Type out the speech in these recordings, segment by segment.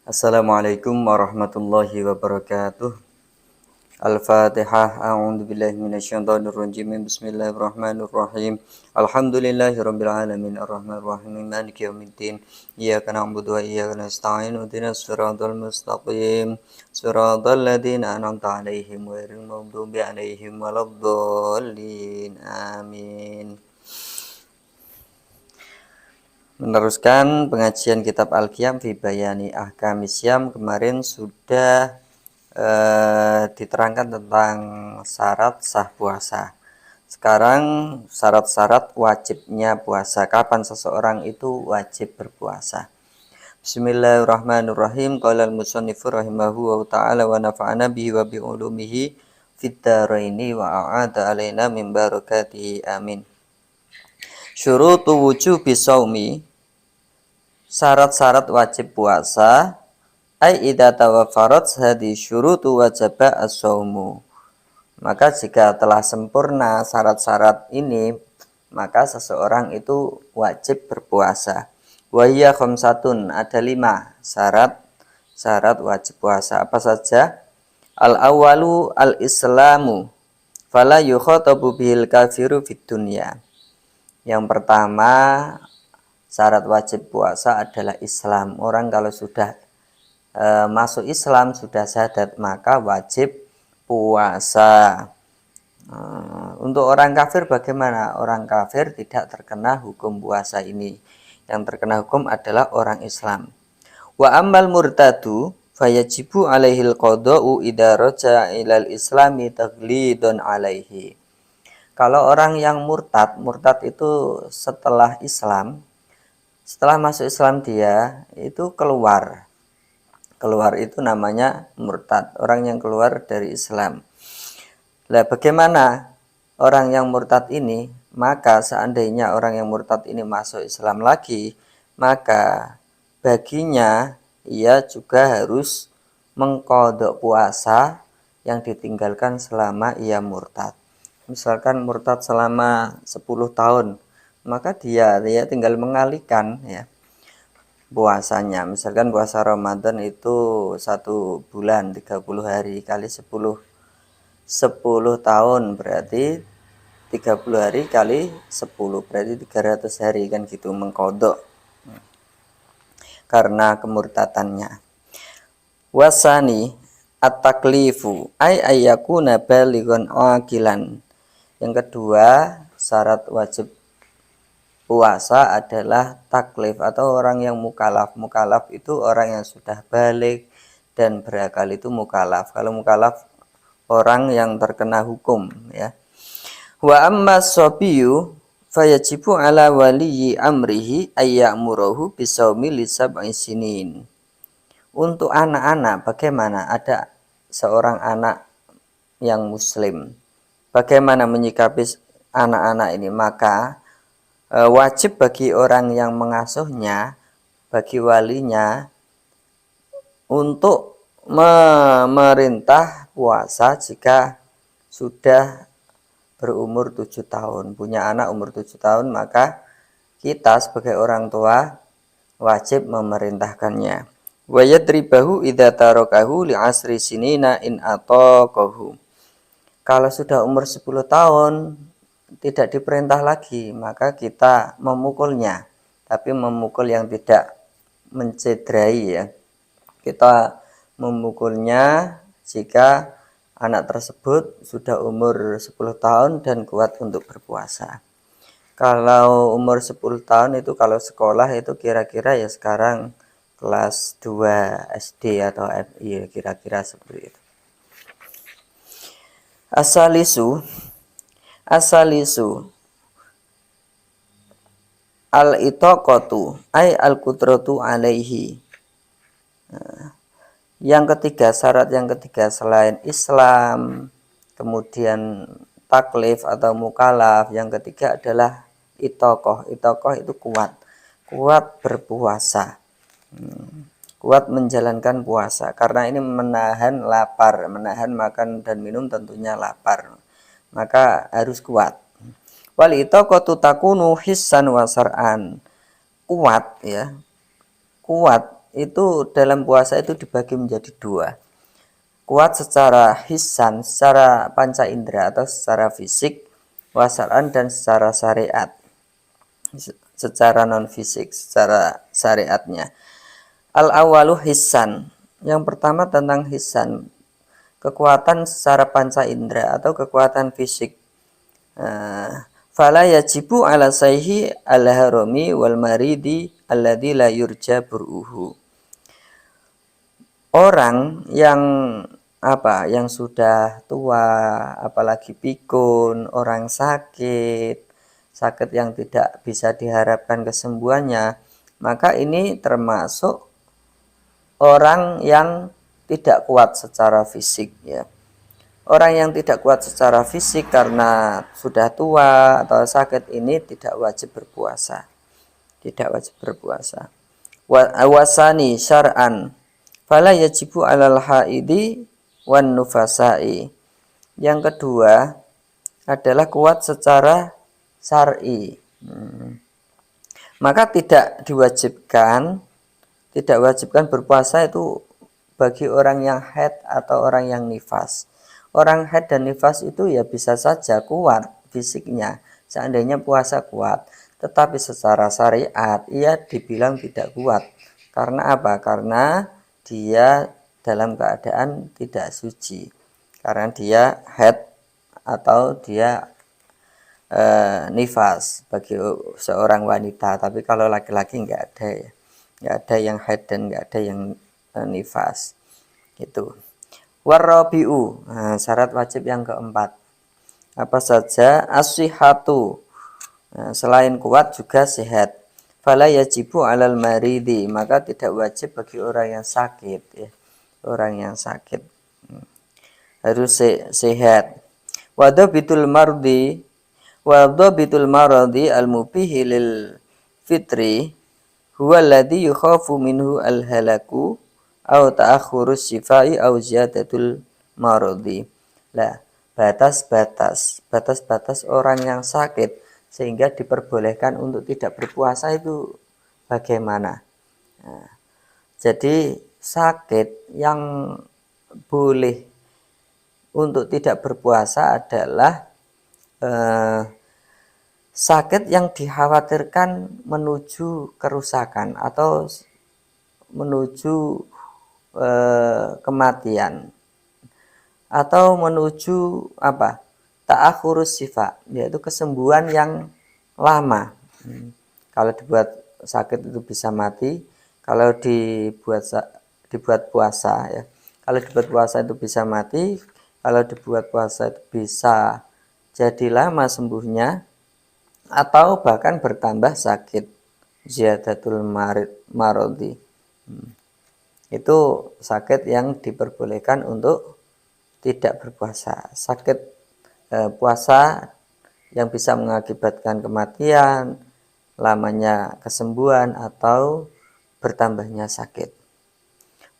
Assalamualaikum warahmatullahi wabarakatuh. Al-Fatihah. A'udzu billahi minasyaitonir rajim. Bismillahirrahmanirrahim. Alhamdulillahirabbil alamin arrahmanir rahim maliki yaumiddin. Iyyaka na'budu wa iyyaka nasta'in. Ihdinas siratal mustaqim. Siratal ladzina an'amta 'alaihim ghairil maghdubi 'alaihim waladdallin. Amin. Meneruskan pengajian kitab Al-Qiyam fi Bayani Ahkamis Syam. Kemarin sudah diterangkan tentang syarat sah puasa. Sekarang syarat-syarat wajibnya puasa. Kapan seseorang itu wajib berpuasa? Bismillahirrahmanirrahim. Qala al-musannifu rahimahu wa ta'ala wa nafa'ana bihi wa bi ulumihi fid dharaini wa a'ada alaina min barakatihi. Amin. Syurutu wujubi shaumi, syarat-syarat wajib puasa. Ai idza tawaffarat hadhi syurutu wajaba as-shaumu. Maka jika telah sempurna syarat-syarat ini, maka seseorang itu wajib berpuasa. Wa hiya khamsatun, ada 5 syarat wajib puasa. Apa saja? Al-awwalu al-islamu fala yukhatabu bihil kafiru fid dunya. Yang pertama, syarat wajib puasa adalah Islam. Orang kalau sudah masuk Islam, sudah syahadat, maka wajib puasa. Untuk orang kafir bagaimana? Orang kafir tidak terkena hukum puasa ini. Yang terkena hukum adalah orang Islam. Wa ammal murtadu fayajibu alaihil qada'u idza raja'a ilal islami taghlidun alaihi. Kalau orang yang murtad itu setelah Islam, setelah masuk Islam dia itu keluar itu namanya murtad, orang yang keluar dari Islam. Nah, bagaimana orang yang murtad ini? Maka seandainya orang yang murtad ini masuk Islam lagi, maka baginya ia juga harus mengqadha puasa yang ditinggalkan selama ia murtad. Misalkan murtad selama 10 tahun, maka dia tinggal mengalihkan ya puasanya. Misalkan puasa Ramadan itu 1 bulan 30 hari kali 10 tahun berarti 30 hari kali 10 berarti 300 hari kan gitu, mengkodok karena kemurtatannya. Wasani at-taklifu ay ayyakuna balighan aqilan. Yang kedua, syarat wajib puasa adalah taklif atau orang yang mukalaf. Mukalaf itu orang yang sudah balik dan berakal, itu mukalaf. Kalau mukalaf orang yang terkena hukum ya. Wa amma sabiyu fayajibu ala waliyi amrihi ayyamurahu bisawmi li sab'i sinin. Untuk anak-anak bagaimana? Ada seorang anak yang muslim. Bagaimana menyikapi anak-anak ini? Maka wajib bagi orang yang mengasuhnya, bagi walinya, untuk memerintah puasa jika sudah berumur 7 tahun. Punya anak umur 7 tahun, maka kita sebagai orang tua wajib memerintahkannya. Wa yadribahu idza tarakahu li asri sinina in ataqahu. Kalau sudah umur 10 tahun tidak diperintah lagi, maka kita memukulnya, tapi memukul yang tidak mencederai ya. Kita memukulnya jika anak tersebut sudah umur 10 tahun dan kuat untuk berpuasa. Kalau umur 10 tahun itu kalau sekolah itu kira-kira ya sekarang kelas 2 SD atau FI, kira-kira seperti itu. Asalisu al-itaqatu ay al-qudratu alaihi. Yang ketiga, syarat yang ketiga selain Islam, kemudian taklif atau mukalaf, yang ketiga adalah itaqah. Itaqah itu kuat berpuasa, kuat menjalankan puasa, karena ini menahan lapar, menahan makan dan minum, tentunya lapar, maka harus kuat. Wal itaqatu takunu hissan wa sar'an. Kuat ya, kuat itu dalam puasa itu dibagi menjadi dua. Kuat secara hisan, secara panca indera atau secara fisik, wasaran dan secara syariat. Secara non fisik, secara syariatnya. Al-awalu hisan. Yang pertama tentang hisan, kekuatan secara panca indera atau kekuatan fisik. Fala yajibu ala sayhi al-harami wal maridi alladhi la yurja bur'uhu. Orang yang yang sudah tua, apalagi pikun, orang sakit yang tidak bisa diharapkan kesembuhannya, maka ini termasuk orang yang tidak kuat secara fisik ya. Orang yang tidak kuat secara fisik karena sudah tua atau sakit ini tidak wajib berpuasa. Tidak wajib berpuasa. Wasani syar'an fala yajibu 'alal haidi wan nufasai. Yang kedua adalah kuat secara syar'i. Maka tidak wajibkan berpuasa itu bagi orang yang haid atau orang yang nifas. Orang haid dan nifas itu ya bisa saja kuat fisiknya, seandainya puasa kuat. Tetapi secara syariat ia dibilang tidak kuat. Karena apa? Karena dia dalam keadaan tidak suci. Karena dia haid atau dia nifas bagi seorang wanita. Tapi kalau laki-laki nggak ada ya. Nggak ada yang haid dan nggak ada yang nifas. Itu. Warabi'u, syarat wajib yang keempat. Apa saja? As-sihhatu, selain kuat juga sehat. Fala yajibu 'alal maridi, maka tidak wajib bagi orang yang sakit ya. Orang yang sakit harus sehat. Wadhabitul mardi al-mubihi lil fitri huwa alladhi yukhafu minhu al-halaku au ta'akhurus syifai au ziyadatul maradi. Lah, batas orang yang sakit sehingga diperbolehkan untuk tidak berpuasa itu bagaimana? Nah, jadi sakit yang boleh untuk tidak berpuasa adalah sakit yang dikhawatirkan menuju kerusakan atau menuju kematian atau menuju ta'akhurus syifa, yaitu kesembuhan yang lama. Kalau dibuat sakit itu bisa mati, kalau dibuat puasa ya. Kalau dibuat puasa itu bisa mati, kalau dibuat puasa itu bisa jadi lama sembuhnya atau bahkan bertambah sakit, ziyadatul maradi. Itu sakit yang diperbolehkan untuk tidak berpuasa. Sakit puasa yang bisa mengakibatkan kematian, lamanya kesembuhan atau bertambahnya sakit.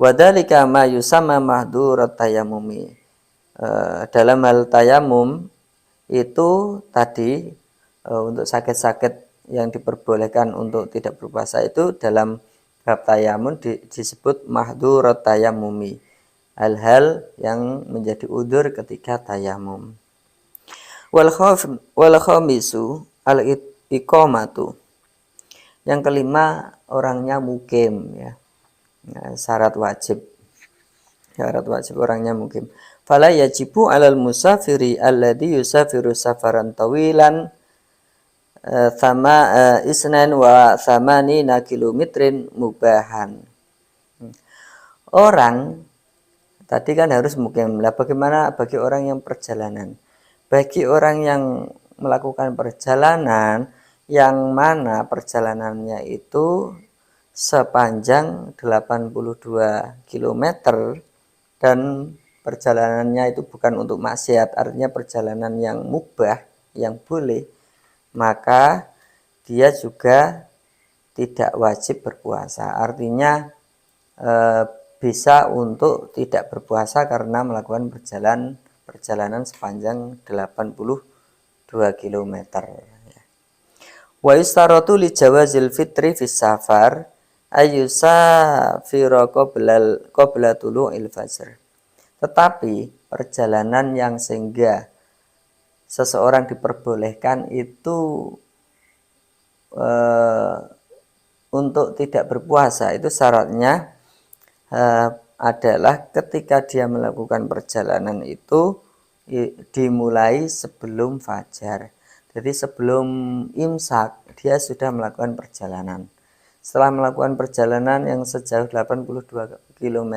Wadhalika ma yusamma mahdurat tayamumi. Dalam hal tayamum itu tadi untuk sakit-sakit yang diperbolehkan untuk tidak berpuasa itu dalam bab tayamun disebut mahdurat tayamumi, hal-hal yang menjadi udzur ketika tayamum. Wal khamisu al-iqamatu. Yang kelima orangnya mukim ya. Nah, syarat wajib orangnya mukim. Fala yajibu 'alal musafiri alladhi yusafiru safaran tawilan sama isnan wa samanina kilometrin mubahan. Orang tadi kan harus mukim. Lah bagaimana bagi orang yang perjalanan? Bagi orang yang melakukan perjalanan yang mana perjalanannya itu sepanjang 82 km dan perjalanannya itu bukan untuk maksiat, artinya perjalanan yang mubah, yang boleh, maka dia juga tidak wajib berpuasa. Artinya bisa untuk tidak berpuasa karena melakukan perjalanan sepanjang 82 km. Wa istaratu li jawazil fitri fis safar ayusafira qabla tulu'il fajr. Tetapi perjalanan yang sehingga seseorang diperbolehkan itu untuk tidak berpuasa, itu syaratnya adalah ketika dia melakukan perjalanan itu dimulai sebelum fajar. Jadi sebelum imsak dia sudah melakukan perjalanan. Setelah melakukan perjalanan yang sejauh 82 km,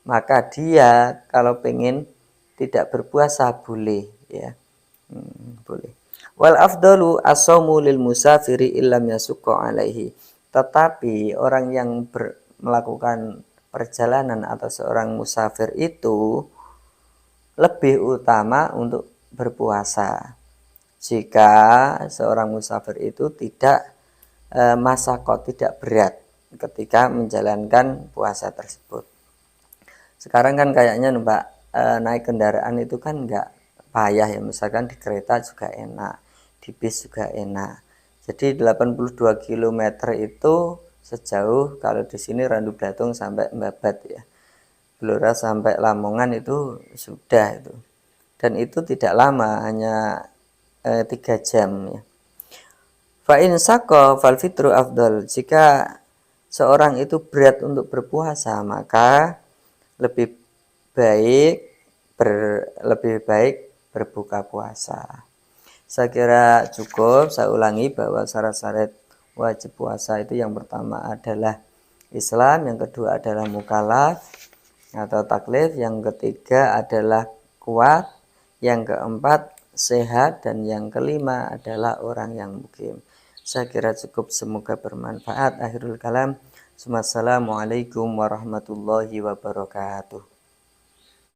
maka dia kalau pengen tidak berpuasa boleh, ya. Boleh. Wal afdalu as-saumu lil musafiri illam yasukka alaihi. Tetapi orang yang melakukan perjalanan atau seorang musafir itu lebih utama untuk berpuasa jika seorang musafir itu tidak masakot, tidak berat ketika menjalankan puasa tersebut. Sekarang kan kayaknya naik kendaraan itu kan nggak payah ya, misalkan di kereta juga enak, di bis juga enak. Jadi 82 km itu sejauh kalau di sini Randu Blatung sampai Mbabat ya. Blora sampai Lamongan itu sudah itu. Dan itu tidak lama, hanya 3 jam ya. Fa in saqqa fal fitru afdal. Jika seorang itu berat untuk berpuasa, maka lebih baik berbuka puasa. Saya kira cukup. Saya ulangi bahwa syarat-syarat wajib puasa itu yang pertama adalah Islam, yang kedua adalah mukallaf atau taklif, yang ketiga adalah kuat, yang keempat sehat, dan yang kelima adalah orang yang mukim. Saya kira cukup, semoga bermanfaat. Akhirul kalam. Wassalamualaikum warahmatullahi wabarakatuh.